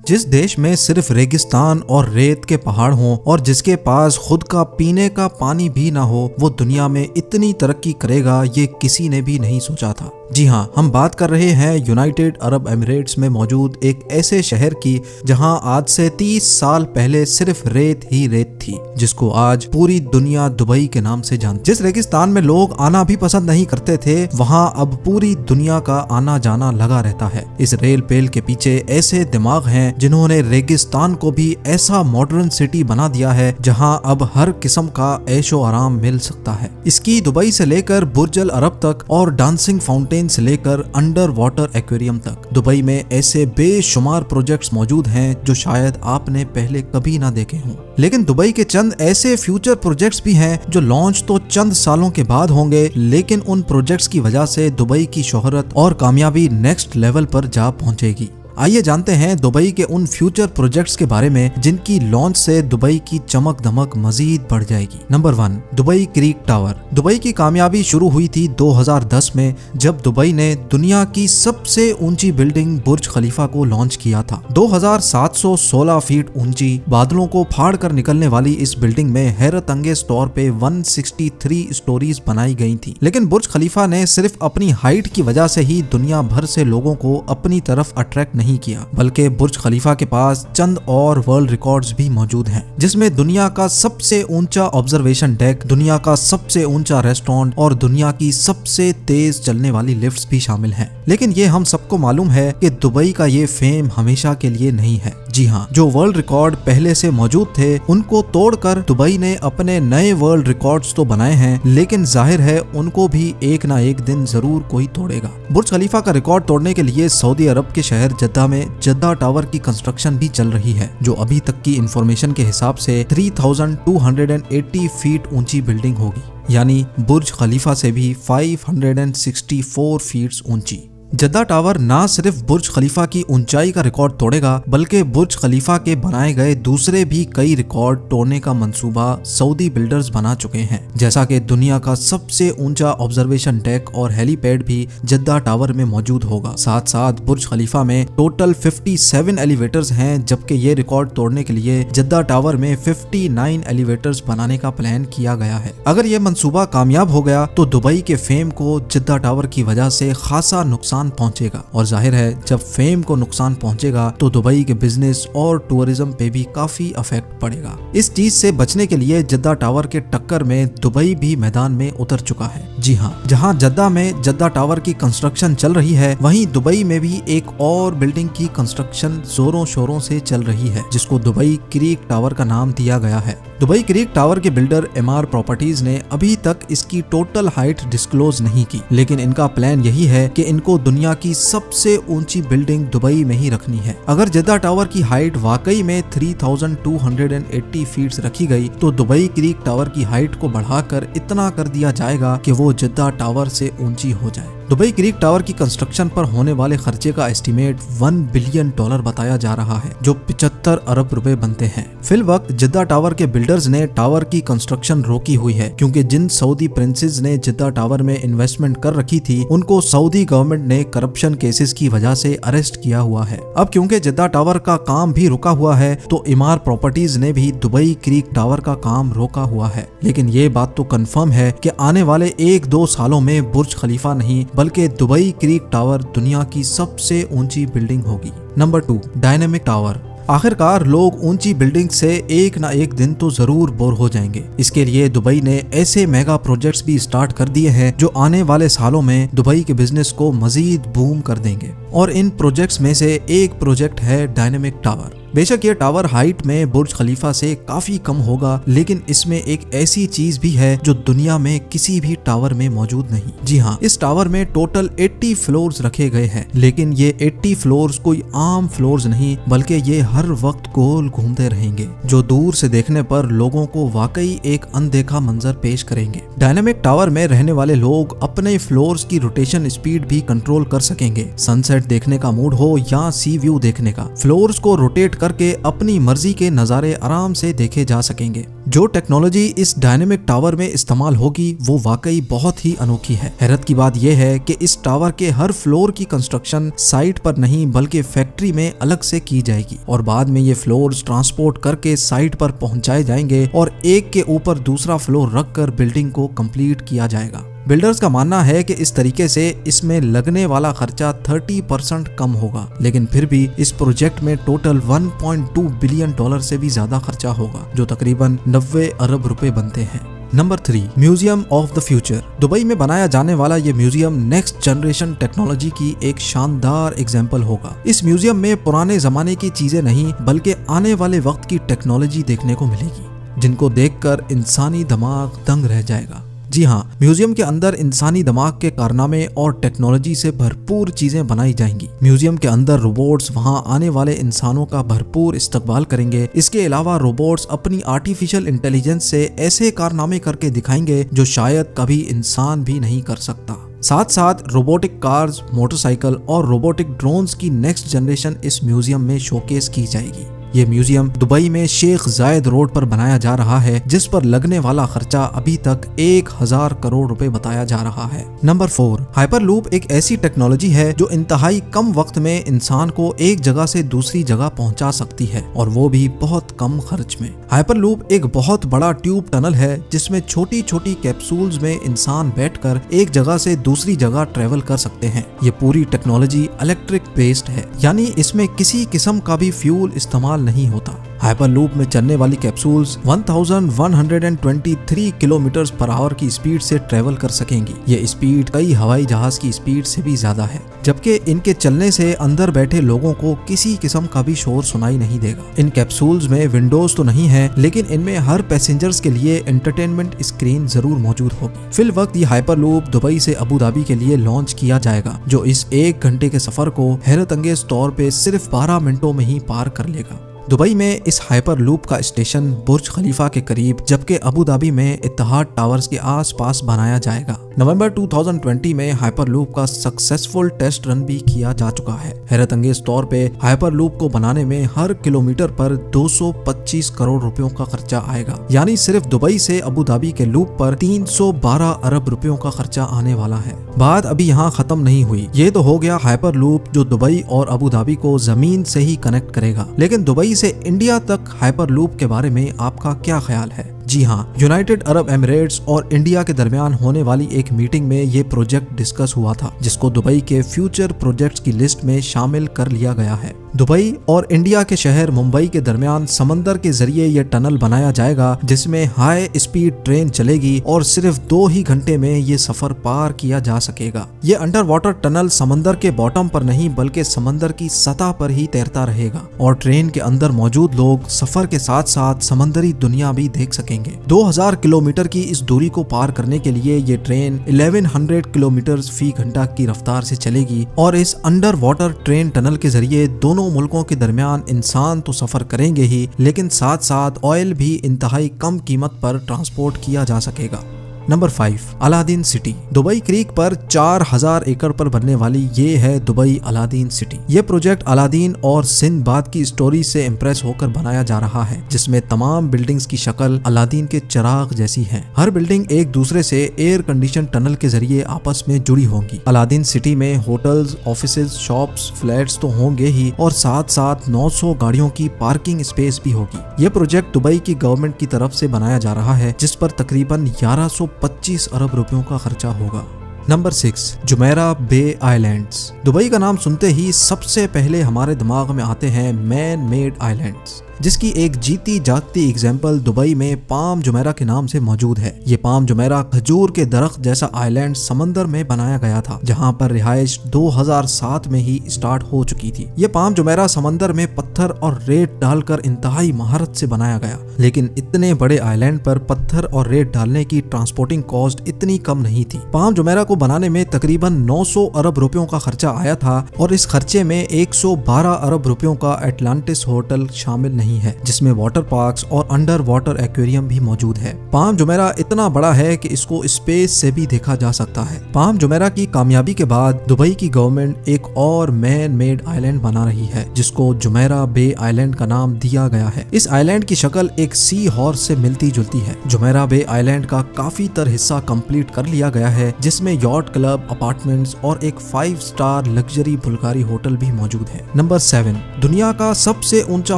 जिस देश में सिर्फ रेगिस्तान और रेत के पहाड़ हों और जिसके पास खुद का पीने का पानी भी ना हो, वो दुनिया में इतनी तरक्की करेगा ये किसी ने भी नहीं सोचा था। जी हाँ, हम बात कर रहे हैं यूनाइटेड अरब एमिरेट्स में मौजूद एक ऐसे शहर की जहां आज से 30 साल पहले सिर्फ रेत ही रेत थी, जिसको आज पूरी दुनिया दुबई के नाम से जानती। जिस रेगिस्तान में लोग आना भी पसंद नहीं करते थे, वहां अब पूरी दुनिया का आना जाना लगा रहता है। इस रेल पेल के पीछे ऐसे दिमाग हैं जिन्होंने रेगिस्तान को भी ऐसा मॉडर्न सिटी बना दिया है जहां अब हर किस्म का ऐशो आराम मिल सकता है। इसकी दुबई से लेकर बुर्ज अल अरब तक और डांसिंग फाउंटेन से लेकर अंडर वाटर एक्वेरियम तक दुबई में ऐसे बेशुमार प्रोजेक्ट्स मौजूद हैं जो शायद आपने पहले कभी ना देखे हों। लेकिन दुबई के चंद ऐसे फ्यूचर प्रोजेक्ट्स भी हैं जो लॉन्च तो चंद सालों के बाद होंगे, लेकिन उन प्रोजेक्ट्स की वजह से दुबई की शोहरत और कामयाबी नेक्स्ट लेवल पर जा पहुंचेगी। आइए जानते हैं दुबई के उन फ्यूचर प्रोजेक्ट्स के बारे में जिनकी लॉन्च से दुबई की चमक दमक मजीद बढ़ जाएगी। Number 1, Dubai creek tower. Dubai की कामयाबी शुरू हुई थी 2010 में जब दुबई ने दुनिया की सबसे ऊंची बिल्डिंग बुर्ज खलीफा को लॉन्च किया था। 2716 फीट ऊंची बादलों को फाड़ कर निकलने वाली इस बिल्डिंग में हैरत अंगेज तौर पे 163 स्टोरीज बनाई गई थी। लेकिन बुर्ज खलीफा ने सिर्फ अपनी हाइट की वजह से ही दुनिया भर से लोगों को अपनी तरफ अट्रैक्ट नहीं किया, बल्कि बुर्ज खलीफा के पास चंद और वर्ल्ड रिकॉर्ड्स भी मौजूद हैं, जिसमें दुनिया का सबसे ऊंचा ऑब्जर्वेशन डेक, दुनिया का सबसे ऊंचा रेस्टोरेंट और दुनिया की सबसे तेज चलने वाली लिफ्ट्स भी शामिल हैं। लेकिन ये हम सबको मालूम है कि दुबई का ये फेम हमेशा के लिए नहीं है। जी हाँ, जो वर्ल्ड रिकॉर्ड पहले से मौजूद थे उनको तोड़कर दुबई ने अपने नए वर्ल्ड रिकॉर्ड्स तो बनाए हैं, लेकिन जाहिर है उनको भी एक ना एक दिन जरूर कोई तोड़ेगा। बुर्ज खलीफा का रिकॉर्ड तोड़ने के लिए सऊदी अरब के शहर जद्दा में जद्दा टावर की कंस्ट्रक्शन भी चल रही है, जो अभी तक की इंफॉर्मेशन के हिसाब से 3280 फीट ऊंची बिल्डिंग होगी, यानी बुर्ज खलीफा से भी 564 फीट ऊंची। जद्दा टावर ना सिर्फ बुर्ज खलीफा की ऊंचाई का रिकॉर्ड तोड़ेगा, बल्कि बुर्ज खलीफा के बनाए गए दूसरे भी कई रिकॉर्ड तोड़ने का मंसूबा सऊदी बिल्डर्स बना चुके हैं, जैसा कि दुनिया का सबसे ऊंचा ऑब्जर्वेशन डेक और हेलीपैड भी जद्दा टावर में मौजूद होगा। साथ साथ बुर्ज खलीफा में टोटल 57 एलिवेटर्स हैं, जबकि ये रिकॉर्ड तोड़ने के लिए जद्दा टावर में 59 एलिवेटर्स बनाने का प्लान किया गया है। अगर ये मंसूबा कामयाब हो गया तो दुबई के फेम को जद्दा टावर की वजह से खासा नुकसान पहुंचेगा, और जाहिर है जब फेम को नुकसान पहुंचेगा तो दुबई के बिजनेस और टूरिज्म पे भी काफी इफेक्ट पड़ेगा। इस चीज से बचने के लिए जद्दा टावर के टक्कर में दुबई भी मैदान में उतर चुका है। जी हाँ, जहां जद्दा में जद्दा टावर की कंस्ट्रक्शन चल रही है, वहीं दुबई में भी एक और बिल्डिंग की कंस्ट्रक्शन जोरों शोरों से चल रही है, जिसको दुबई क्रीक टावर का नाम दिया गया है। दुबई क्रीक टावर के बिल्डर एमआर प्रॉपर्टीज ने अभी तक इसकी टोटल हाइट डिस्क्लोज नहीं की, लेकिन इनका प्लान यही है कि इनको दुनिया की सबसे ऊंची बिल्डिंग दुबई में ही रखनी है। अगर जद्दा टावर की हाइट वाकई में 3280 फीट रखी गई तो दुबई क्रीक टावर की हाइट को बढ़ाकर इतना कर दिया जाएगा कि वो जद्दा टावर से ऊंची हो जाए। दुबई क्रीक टावर की कंस्ट्रक्शन पर होने वाले खर्चे का एस्टीमेट $1 बिलियन बताया जा रहा है, जो 75 अरब रुपए बनते हैं। फिलवक्त जद्दा टावर के बिल्डर्स ने टावर की कंस्ट्रक्शन रोकी हुई है, क्योंकि जिन सऊदी प्रिंसेस ने जद्दा टावर में इन्वेस्टमेंट कर रखी थी उनको सऊदी गवर्नमेंट ने करप्शन केसेस की वजह से अरेस्ट किया हुआ है। अब क्योंकि जद्दा टावर का काम भी रुका हुआ है तो एमआर प्रॉपर्टीज ने भी दुबई क्रीक टावर का काम रोका हुआ है। लेकिन ये बात तो कंफर्म है कि आने वाले 1-2 सालों में बुर्ज खलीफा नहीं बल्कि दुबई क्रीक टावर दुनिया की सबसे ऊंची बिल्डिंग होगी। Number 2, dynamic tower. आखिरकार लोग ऊंची बिल्डिंग से एक ना एक दिन तो जरूर बोर हो जाएंगे। इसके लिए दुबई ने ऐसे मेगा प्रोजेक्ट्स भी स्टार्ट कर दिए हैं जो आने वाले सालों में दुबई के बिजनेस को मजीद बूम कर देंगे, और इन प्रोजेक्ट्स में से एक प्रोजेक्ट है डायनेमिक टावर। बेशक ये टावर हाइट में बुर्ज खलीफा से काफी कम होगा, लेकिन इसमें एक ऐसी चीज भी है जो दुनिया में किसी भी टावर में मौजूद नहीं। जी हाँ, इस टावर में टोटल 80 फ्लोर्स रखे गए हैं, लेकिन ये 80 फ्लोर्स कोई आम फ्लोर्स नहीं, बल्कि ये हर वक्त गोल घूमते रहेंगे, जो दूर से देखने पर लोगों को वाकई एक अनदेखा मंजर पेश करेंगे। डायनेमिक टावर में रहने वाले लोग अपने फ्लोर्स की रोटेशन स्पीड भी कंट्रोल कर सकेंगे। सनसेट देखने का मूड हो या सी व्यू देखने का, फ्लोर्स को रोटेट करके अपनी मर्जी के नज़ारे आराम से देखे जा सकेंगे। जो टेक्नोलॉजी इस डायनेमिक टावर में इस्तेमाल होगी वो वाकई बहुत ही अनोखी है। हैरत की बात यह है कि इस टावर के हर फ्लोर की कंस्ट्रक्शन साइट पर नहीं बल्कि फैक्ट्री में अलग से की जाएगी और बाद में ये फ्लोर्स ट्रांसपोर्ट करके साइट पर पहुंचाए जाएंगे और एक के ऊपर दूसरा फ्लोर रखकर बिल्डिंग को कंप्लीट किया जाएगा। बिल्डर्स का मानना है कि इस तरीके से इसमें लगने वाला खर्चा 30% कम होगा, लेकिन फिर भी इस प्रोजेक्ट में टोटल 1.2 बिलियन डॉलर से भी ज्यादा खर्चा होगा, जो तकरीबन 90 अरब रुपए बनते हैं। Number 3, museum of the future. Dubai में बनाया जाने वाला ये म्यूजियम नेक्स्ट जनरेशन टेक्नोलॉजी की एक शानदार एग्जाम्पल होगा। इस म्यूजियम में पुराने जमाने की चीजें नहीं बल्कि आने वाले वक्त की टेक्नोलॉजी देखने को मिलेगी, जिनको देखकर इंसानी दिमाग दंग रह जाएगा। जी हाँ, म्यूजियम के अंदर इंसानी दिमाग के कारनामे और टेक्नोलॉजी से भरपूर चीजें बनाई जाएंगी। म्यूजियम के अंदर रोबोट्स वहां आने वाले इंसानों का भरपूर इस्तकबाल करेंगे। इसके अलावा रोबोट्स अपनी आर्टिफिशियल इंटेलिजेंस से ऐसे कारनामे करके दिखाएंगे जो शायद कभी इंसान भी नहीं कर सकता। साथ साथ रोबोटिक कार्स, मोटरसाइकिल और रोबोटिक ड्रोन्स की नेक्स्ट जनरेशन इस म्यूजियम में शोकेस की जाएगी। ये म्यूजियम दुबई में शेख जायद रोड पर बनाया जा रहा है, जिस पर लगने वाला खर्चा अभी तक 1000 करोड़ रुपए बताया जा रहा है। नंबर 4, हाइपरलूप एक ऐसी टेक्नोलॉजी है जो इंतहाई कम वक्त में इंसान को एक जगह से दूसरी जगह पहुंचा सकती है और वो भी बहुत कम खर्च में। हाइपरलूप एक बहुत बड़ा ट्यूब टनल है जिसमें छोटी छोटी कैप्सूल्स में इंसान बैठकर एक जगह से दूसरी जगह ट्रेवल कर सकते हैं। ये पूरी टेक्नोलॉजी इलेक्ट्रिक बेस्ड है, यानी इसमें किसी किस्म का भी फ्यूल इस्तेमाल नहीं होता। हाइपरलूप में चलने वाली कैप्सूल्स 1123 किलोमीटर पर आवर की स्पीड से ट्रेवल कर सकेंगी। ये स्पीड कई हवाई जहाज की स्पीड से भी ज्यादा है, जबकि इनके चलने से अंदर बैठे लोगों को किसी किस्म का भी शोर सुनाई नहीं देगा। इन कैप्सूल्स में विंडोज तो नहीं है, लेकिन इनमें हर पैसेंजर्स के लिए एंटरटेनमेंट स्क्रीन जरूर मौजूद होगी। फिल वक्त ये हाइपरलूप दुबई से अबू धाबी के लिए लॉन्च किया जाएगा, जो इस 1 घंटे के सफर को हैरत अंगेज तौर पे सिर्फ 12 मिनटों में ही पार कर लेगा। दुबई में इस हाइपर लूप का स्टेशन बुर्ज खलीफा के करीब, जबकि अबू धाबी में इत्तेहाद टावर्स के आसपास बनाया जाएगा। नवंबर 2020 में हाइपर लूप का सक्सेसफुल टेस्ट रन भी किया जा चुका है। हैरत अंगेज तौर पे हाइपर लूप को बनाने में हर किलोमीटर पर 225 करोड़ रुपयों का खर्चा आएगा, यानी सिर्फ दुबई से अबू धाबी के लूप पर 312 अरब रुपयों का खर्चा आने वाला है। बात अभी यहाँ खत्म नहीं हुई। ये तो हो गया हाइपर लूप जो दुबई और अबू धाबी को जमीन से ही कनेक्ट करेगा, लेकिन दुबई से इंडिया तक हाइपर लूप के बारे में आपका क्या ख्याल है? जी हाँ, यूनाइटेड अरब एमिरेट्स और इंडिया के दरमियान होने वाली एक मीटिंग में ये प्रोजेक्ट डिस्कस हुआ था, जिसको दुबई के फ्यूचर प्रोजेक्ट्स की लिस्ट में शामिल कर लिया गया है। दुबई और इंडिया के शहर मुंबई के दरमियान समंदर के जरिए ये टनल बनाया जाएगा, जिसमें हाई स्पीड ट्रेन चलेगी और सिर्फ 2 ही घंटे में ये सफर पार किया जा सकेगा। ये अंडर वाटर टनल समंदर के बॉटम पर नहीं बल्कि समंदर की सतह पर ही तैरता रहेगा और ट्रेन के अंदर मौजूद लोग सफर के साथ साथ समंदरी दुनिया भी देख सकेंगे। 2000 किलोमीटर की इस दूरी को पार करने के लिए ये ट्रेन 1100 किलोमीटर फी घंटा की रफ्तार से चलेगी और इस अंडर वाटर ट्रेन टनल के जरिए दोनों मुल्कों के दरमियान इंसान तो सफर करेंगे ही, लेकिन साथ साथ ऑयल भी इंतहाई कम कीमत पर ट्रांसपोर्ट किया जा सकेगा। Number 5, Aladdin city. Dubai creek पर 4000 एकड़ पर बनने वाली ये है दुबई अलादीन सिटी। ये प्रोजेक्ट अलादीन और सिंदबाद की स्टोरी से इम्प्रेस होकर बनाया जा रहा है, जिसमें तमाम बिल्डिंग्स की शक्ल अलादीन के चिराग जैसी है। हर बिल्डिंग एक दूसरे से एयर कंडीशन टनल के जरिए आपस में जुड़ी होंगी। अलादीन सिटी में होटल्स, ऑफिसेज, शॉप्स, फ्लैट्स तो होंगे ही और साथ साथ 900 गाड़ियों की पार्किंग स्पेस भी होगी। ये प्रोजेक्ट दुबई की गवर्नमेंट की तरफ से बनाया जा रहा है, जिस पर तकरीबन 1125 अरब रुपयों का खर्चा होगा। नंबर 6, जुमेरा बे आइलैंड्स। दुबई का नाम सुनते ही सबसे पहले हमारे दिमाग में आते हैं मैन मेड आइलैंड्स, जिसकी एक जीती जागती एग्जाम्पल दुबई में पाम जुमेरा के नाम से मौजूद है। ये पाम जुमेरा खजूर के दरख्त जैसा आइलैंड समंदर में बनाया गया था, जहां पर रिहाइश 2007 में ही स्टार्ट हो चुकी थी। ये पाम जुमेरा समंदर में पत्थर और रेत डालकर इंतहाई महारत से बनाया गया, लेकिन इतने बड़े आइलैंड पर पत्थर और रेत डालने की ट्रांसपोर्टिंग कॉस्ट इतनी कम नहीं थी। पाम जुमेरा को बनाने में तकरीबन 900 अरब रुपयों का खर्चा आया था और इस खर्चे में 112 अरब रुपयों का एटलांटिस होटल शामिल नहीं है, जिसमें वाटर पार्क्स और अंडर वाटर एक्वेरियम भी मौजूद है। पाम जुमेरा इतना बड़ा है कि इसको स्पेस से भी देखा जा सकता है। पाम जुमेरा की कामयाबी के बाद दुबई की गवर्नमेंट एक और मैन मेड आइलैंड बना रही है, जिसको जुमेरा बे आइलैंड का नाम दिया गया है। इस आइलैंड की शक्ल एक सी हॉर्स से मिलती जुलती है। जुमेरा बे आइलैंड का काफी तर हिस्सा कंप्लीट कर लिया गया है, जिसमें यॉट क्लब, अपार्टमेंट्स और एक 5 स्टार लग्जरी बुल्गारी होटल भी मौजूद है। नंबर 7, दुनिया का सबसे ऊंचा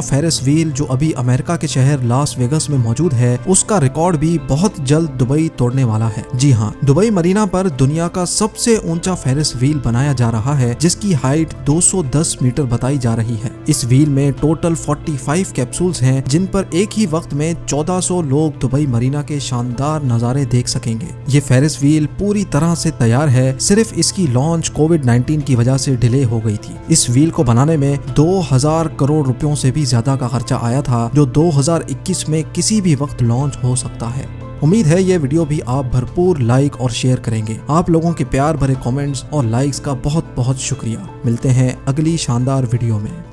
फेरिस व्हील जो अभी अमेरिका के शहर लास वेगस में मौजूद है, उसका रिकॉर्ड भी बहुत जल्द दुबई तोड़ने वाला है। जी हाँ, दुबई मरीना पर दुनिया का सबसे ऊंचा फेरिस व्हील बनाया जा रहा है, जिसकी हाइट 210 मीटर बताई जा रही है। इस व्हील में टोटल 45 कैप्सूल्स हैं, जिन पर एक ही वक्त में 1400 लोग दुबई मरीना के शानदार नजारे देख सकेंगे। ये फेरिस व्हील पूरी तरह से तैयार है, सिर्फ इसकी लॉन्च कोविड-19 की वजह से डिले हो गई थी। इस व्हील को बनाने में 2000 करोड़ रुपयों से भी ज्यादा का खर्चा आया था, जो 2021 में किसी भी वक्त लॉन्च हो सकता है। उम्मीद है ये वीडियो भी आप भरपूर लाइक और शेयर करेंगे। आप लोगों के प्यार भरे कमेंट्स और लाइक्स का बहुत बहुत शुक्रिया। मिलते हैं अगली शानदार वीडियो में।